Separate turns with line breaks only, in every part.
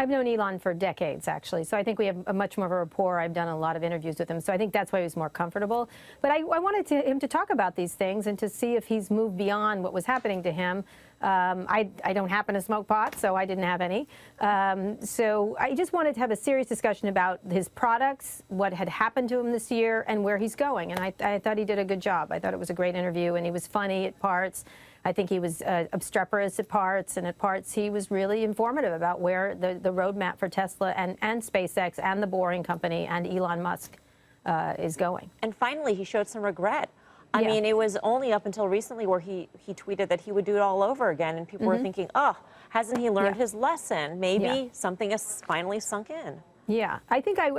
I've known Elon for decades, actually, so I think we have a much more of a rapport. I've done a lot of interviews with him, so I think that's why he was more comfortable. But I wanted him to talk about these things and to see if he's moved beyond what was happening to him. I don't happen to smoke pot, so I didn't have any. So I just wanted to have a serious discussion about his products, what had happened to him this year, and where he's going. And I thought he did a good job. I thought it was a great interview, and he was funny at parts. I think he was obstreperous at parts, and at parts he was really informative about where the roadmap for Tesla and SpaceX and the Boring Company and Elon Musk is going.
And finally, he showed some regret. I mean, it was only up until recently where he tweeted that he would do it all over again, and people were thinking, oh, hasn't he learned his lesson? Maybe something has finally sunk in.
Yeah, I think I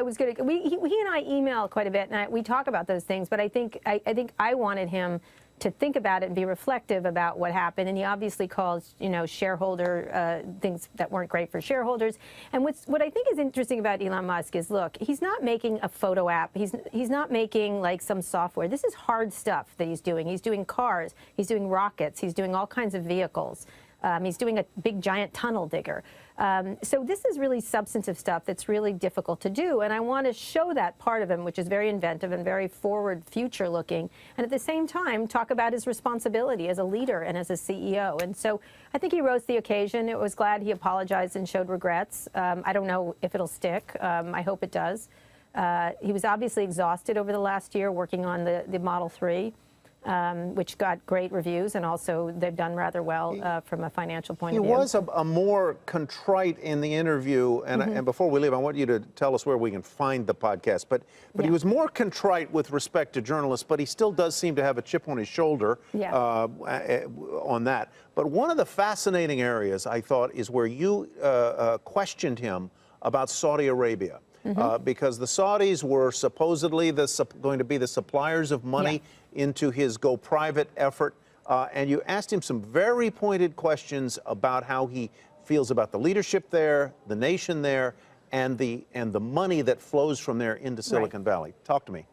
was going to. He and I email quite a bit, and we talk about those things. But I think I wanted him to think about it and be reflective about what happened. And he obviously calls, shareholder things that weren't great for shareholders. And what I think is interesting about Elon Musk is, look, he's not making a photo app. He's not making like some software. This is hard stuff that he's doing. He's doing cars. He's doing rockets. He's doing all kinds of vehicles. He's doing a big giant tunnel digger. So this is really substantive stuff that's really difficult to do. And I want to show that part of him, which is very inventive and very forward future looking. And at the same time, talk about his responsibility as a leader and as a CEO. And so I think he rose to the occasion. I was glad he apologized and showed regrets. I don't know if it'll stick. I hope it does. He was obviously exhausted over the last year working on the Model 3. Which got great reviews, and also they've done rather well from a financial point of view.
He was a more contrite in the interview, and before we leave, I want you to tell us where we can find the podcast. But he was more contrite with respect to journalists, but he still does seem to have a chip on his shoulder on that. But one of the fascinating areas, I thought, is where you questioned him about Saudi Arabia. Because the Saudis were supposedly going to be the suppliers of money into his go private effort. And you asked him some very pointed questions about how he feels about the leadership there, the nation there, and the money that flows from there into Silicon Valley. Talk to me.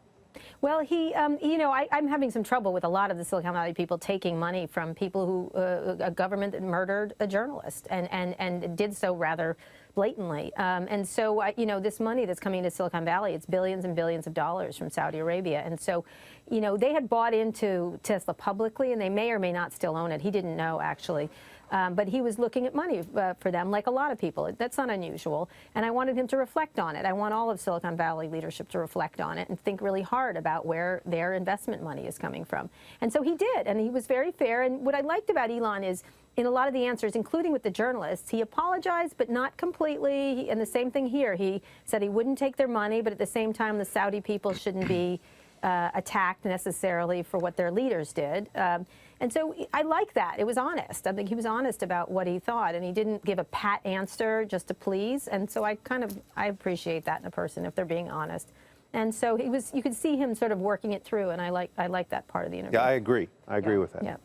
Well, I'm having some trouble with a lot of the Silicon Valley people taking money from people who, a government that murdered a journalist and did so rather blatantly. And so, this money that's coming to Silicon Valley, it's billions and billions of dollars from Saudi Arabia. And so, they had bought into Tesla publicly, and they may or may not still own it. He didn't know, actually. But he was looking at money for them, like a lot of people. That's not unusual. And I wanted him to reflect on it. I want all of Silicon Valley leadership to reflect on it and think really hard about where their investment money is coming from. And so he did, and he was very fair. And what I liked about Elon is, in a lot of the answers, including with the journalists, he apologized, but not completely. And the same thing here. He said he wouldn't take their money, but at the same time, the Saudi people shouldn't be attacked necessarily for what their leaders did. And so I like that. It was honest. I think he was honest about what he thought, and he didn't give a pat answer just to please. And so I appreciate that in a person, if they're being honest. And so you could see him sort of working it through, and I like that part of the interview.
Yeah, I agree. I agree with that.
Yeah.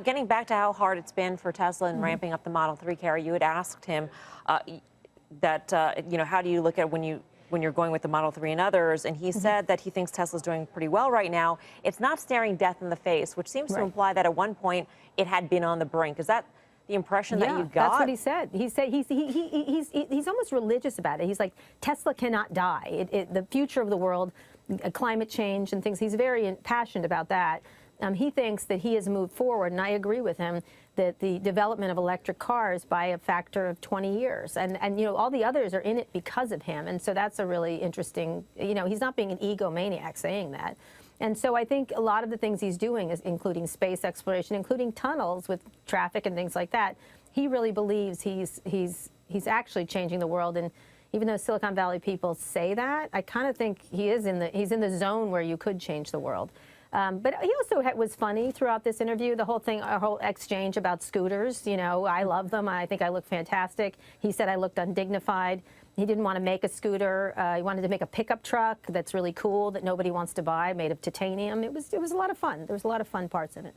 Getting back to how hard it's been for Tesla and ramping up the Model 3, Kara, you had asked him how do you look at when you're going with the Model 3 and others, and he said that he thinks Tesla's doing pretty well right now. It's not staring death in the face, which seems to imply that at one point it had been on the brink. Is that the impression that you got?
That's what he said. He said he's almost religious about it. He's like, Tesla cannot die. The future of the world, climate change and things, he's very passionate about that. He thinks that he has moved forward, and I agree with him, that the development of electric cars by a factor of 20 years. And all the others are in it because of him. And so that's a really interesting, he's not being an egomaniac saying that. And so I think a lot of the things he's doing, is including space exploration, including tunnels with traffic and things like that, he really believes he's actually changing the world. And even though Silicon Valley people say that, I kind of think he's in the zone where you could change the world. But he also was funny throughout this interview, the whole thing, our whole exchange about scooters. I love them. I think I look fantastic. He said I looked undignified. He didn't want to make a scooter. He wanted to make a pickup truck that's really cool that nobody wants to buy, made of titanium. It was a lot of fun. There was a lot of fun parts in it.